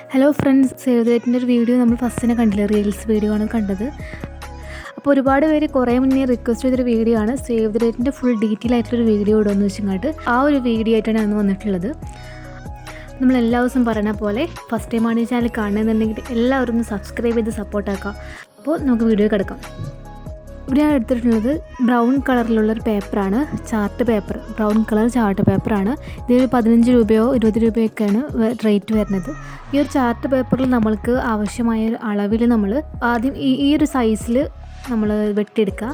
Hello friends, save the ഡേറ്റിൻ്റെ ഒരു video നമ്മൾ ഫസ്റ്റിനെ കണ്ടില്ല, റീൽസ് വീഡിയോ ആണ് കണ്ടത്. അപ്പോൾ ഒരുപാട് പേര് കുറേ മുന്നേ റിക്വസ്റ്റ് ചെയ്തൊരു വീഡിയോ ആണ് സേവ് ദ ഡേറ്റിൻ്റെ ഫുൾ ഡീറ്റെയിൽ ആയിട്ടൊരു വീഡിയോ ഇടുമെന്ന് വെച്ചിങ്ങോട്ട് ആ ഒരു വീഡിയോ ആയിട്ടാണ് അന്ന് വന്നിട്ടുള്ളത്. നമ്മൾ എല്ലാ ദിവസവും പറയുന്ന പോലെ ഫസ്റ്റ് ടൈമാണ് ഈ ചാനൽ കാണുന്നുണ്ടെങ്കിൽ എല്ലാവരും ഒന്ന് സബ്സ്ക്രൈബ് ചെയ്ത് സപ്പോർട്ടാക്കാം. അപ്പോൾ നമുക്ക് വീഡിയോ കിടക്കാം. ഇവിടെ ഞാൻ എടുത്തിട്ടുള്ളത് ബ്രൗൺ കളറിലുള്ളൊരു പേപ്പറാണ്, chart paper, brown colour chart പേപ്പറാണ്. ഇതൊരു 15 രൂപയോ 20 രൂപയൊക്കെയാണ് റേറ്റ് വരുന്നത്. ഈ ഒരു ചാർട്ട് പേപ്പറിൽ നമ്മൾക്ക് ആവശ്യമായ ഒരു അളവിൽ നമ്മൾ ആദ്യം ഈ ഒരു സൈസിൽ നമ്മൾ വെട്ടിയെടുക്കുക.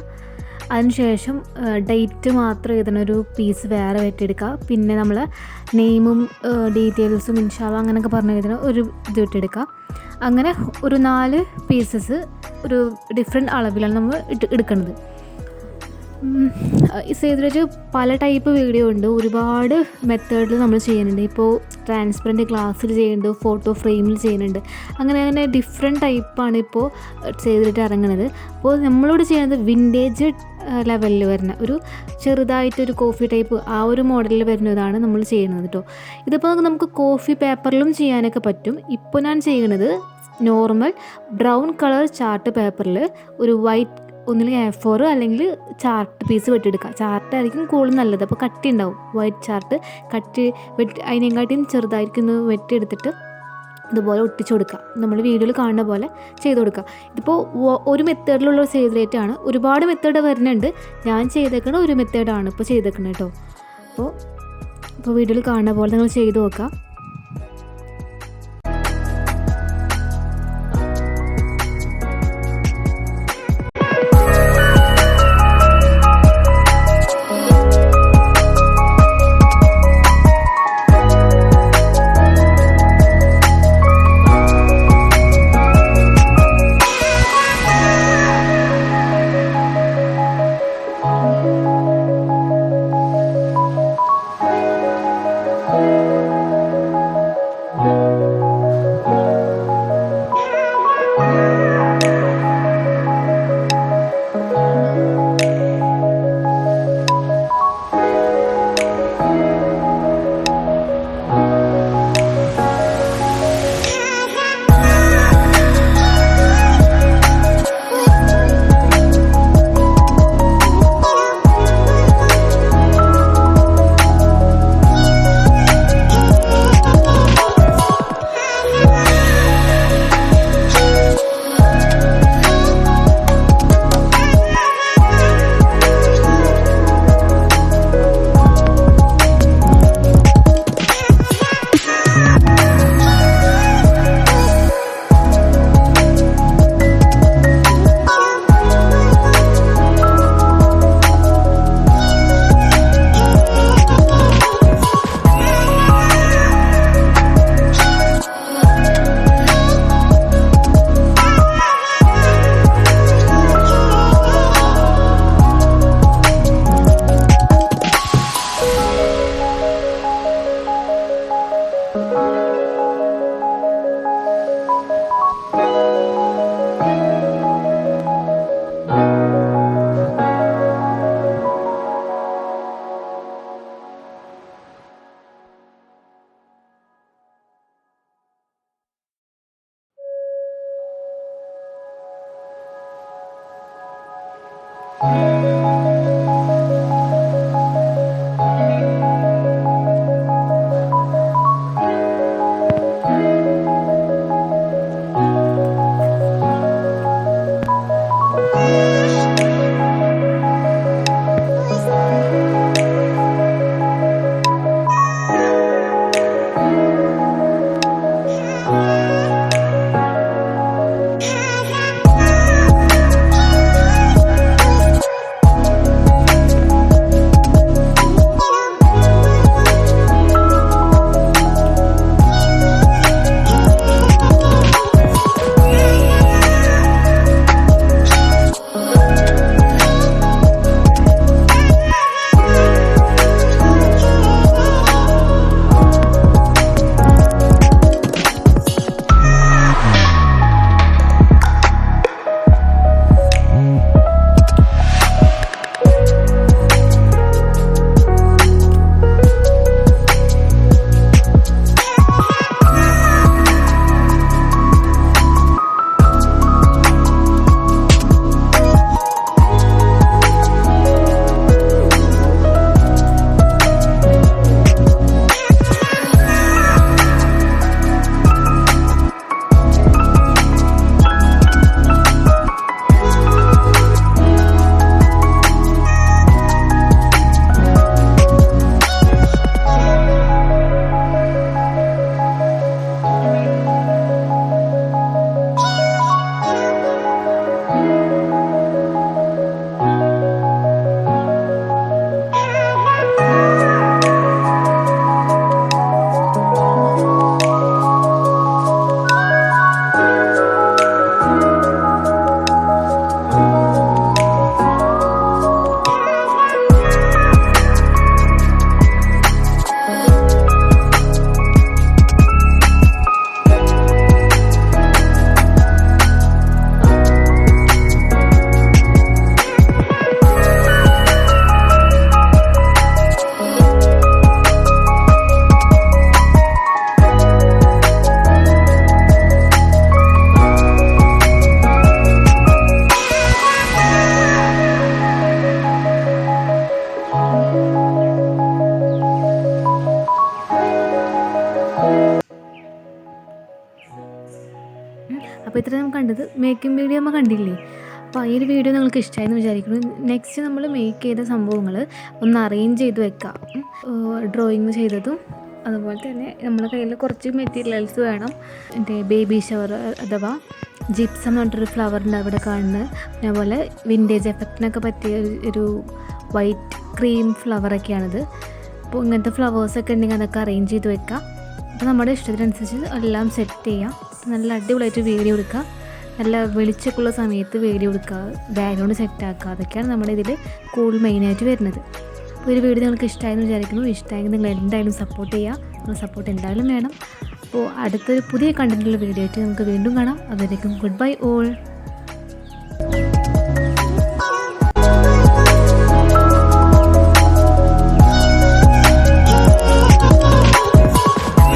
അതിനുശേഷം ഡേറ്റ് മാത്രം എഴുതുന്നൊരു പീസ് വേറെ വെട്ടിയെടുക്കുക. പിന്നെ നമ്മൾ നെയിമും ഡീറ്റെയിൽസും ഇൻഷാല്ല അങ്ങനെയൊക്കെ പറഞ്ഞ് എഴുതുന്ന ഒരു ഇത് വെട്ടിയെടുക്കുക. അങ്ങനെ ഒരു 4 പീസസ് ഒരു ഡിഫറെൻറ്റ് അളവിലാണ് നമ്മൾ എടുക്കുന്നത്. സേവ് പല ടൈപ്പ് വീഡിയോ ഉണ്ട്, ഒരുപാട് മെത്തേഡിൽ നമ്മൾ ചെയ്യുന്നുണ്ട്. ഇപ്പോൾ ട്രാൻസ്പെറൻറ്റ് ഗ്ലാസ്സിൽ ചെയ്യുന്നുണ്ട്, ഫോട്ടോ ഫ്രെയിമിൽ ചെയ്യുന്നുണ്ട്, അങ്ങനെ ഡിഫറെൻറ്റ് ടൈപ്പാണ് ഇപ്പോൾ ചെയ്തിട്ട് ഇറങ്ങുന്നത്. അപ്പോൾ നമ്മളോട് ചെയ്യുന്നത് വിൻറ്റേജ് ലെവലിൽ വരുന്ന ഒരു ചെറുതായിട്ടൊരു കോഫി ടൈപ്പ് ആ ഒരു മോഡലിൽ വരുന്നതാണ് നമ്മൾ ചെയ്യുന്നത് കേട്ടോ. ഇതിപ്പോൾ നമുക്ക് കോഫി പേപ്പറിലും ചെയ്യാനൊക്കെ പറ്റും. ഇപ്പോൾ ഞാൻ ചെയ്യുന്നത് നോർമൽ ബ്രൗൺ കളർ ചാർട്ട് പേപ്പറിൽ ഒരു വൈറ്റ് ഒന്നിൽ A4 അല്ലെങ്കിൽ ചാർട്ട് പീസ് വെട്ടിയെടുക്കുക. ചാർട്ടായിരിക്കും കൂടുതൽ നല്ലത്, അപ്പോൾ കട്ടി ഉണ്ടാവും. വൈറ്റ് ചാർട്ട് അതിനെക്കാട്ടിയും ചെറുതായിരിക്കും വെട്ടിയെടുത്തിട്ട് ഇതുപോലെ ഒട്ടിച്ചു കൊടുക്കുക. നമ്മൾ വീഡിയോയിൽ കാണുന്ന പോലെ ചെയ്ത് കൊടുക്കുക. ഇതിപ്പോൾ ഒരു മെത്തേഡിലുള്ള സേവ് റേറ്റാണ്. ഒരുപാട് മെത്തേഡ് വരുന്നുണ്ട്. ഞാൻ ചെയ്തേക്കണ ഒരു മെത്തേഡാണ് ഇപ്പോൾ ചെയ്തേക്കുന്നത് കേട്ടോ. അപ്പോൾ വീഡിയോയിൽ കാണുന്ന പോലെ നിങ്ങൾ ചെയ്ത് നോക്കുക. അപ്പോൾ ഇത്ര നമ്മൾ കണ്ടത് മേക്കിംഗ് വീഡിയോ നമ്മൾ കണ്ടില്ലേ. അപ്പോൾ ഈ ഒരു വീഡിയോ നിങ്ങൾക്ക് ഇഷ്ടമായെന്ന് വിചാരിക്കുന്നു. നെക്സ്റ്റ് നമ്മൾ മേക്ക് ചെയ്ത സംഭവങ്ങൾ ഒന്ന് അറേഞ്ച് ചെയ്ത് വെക്കാം. ഡ്രോയിങ് ചെയ്തതും അതുപോലെ തന്നെ നമ്മുടെ കയ്യിൽ കുറച്ച് മെറ്റീരിയൽസ് വേണം. എൻ്റെ ബേബി ഷവർ അഥവാ ജിപ്സം എന്ന് പറഞ്ഞിട്ടൊരു ഫ്ലവറിൻ്റെ അവിടെ കാണുന്നത്, പിന്നെ അതുപോലെ വിൻറ്റേജ് എഫക്റ്റിനൊക്കെ പറ്റിയ ഒരു വൈറ്റ് ക്രീം ഫ്ലവറൊക്കെയാണിത്. അപ്പോൾ ഇങ്ങനത്തെ ഫ്ലവേഴ്സൊക്കെ ഉണ്ടെങ്കിൽ അതൊക്കെ അറേഞ്ച് ചെയ്ത് വെക്കാം. അപ്പോൾ നമ്മുടെ ഇഷ്ടത്തിനനുസരിച്ച് എല്ലാം സെറ്റ് ചെയ്യാം. നല്ല അടിപൊളിയായിട്ട് വീഡിയോ എടുക്കുക, നല്ല വെളിച്ചൊക്കെയുള്ള സമയത്ത് വീഡിയോ എടുക്കുക, ബാക്ക്ഗ്രൗണ്ട് സെറ്റാക്കുക, അതൊക്കെയാണ് നമ്മുടെ ഇതിൽ കൂടുതൽ മെയിനായിട്ട് വരുന്നത്. അപ്പോൾ ഒരു വീഡിയോ നിങ്ങൾക്ക് ഇഷ്ടമായെന്ന് വിചാരിക്കുന്നു. ഇഷ്ടമായെങ്കിൽ നിങ്ങൾ എന്തായാലും സപ്പോർട്ട് ചെയ്യുക. നിങ്ങൾ സപ്പോർട്ട് എന്തായാലും വേണം. അപ്പോൾ അടുത്തൊരു പുതിയ കണ്ടൻറ്റുള്ള വീഡിയോ ആയിട്ട് നമുക്ക് വീണ്ടും കാണാം. അതുവരേക്കും ഗുഡ് ബൈ ഓൾ.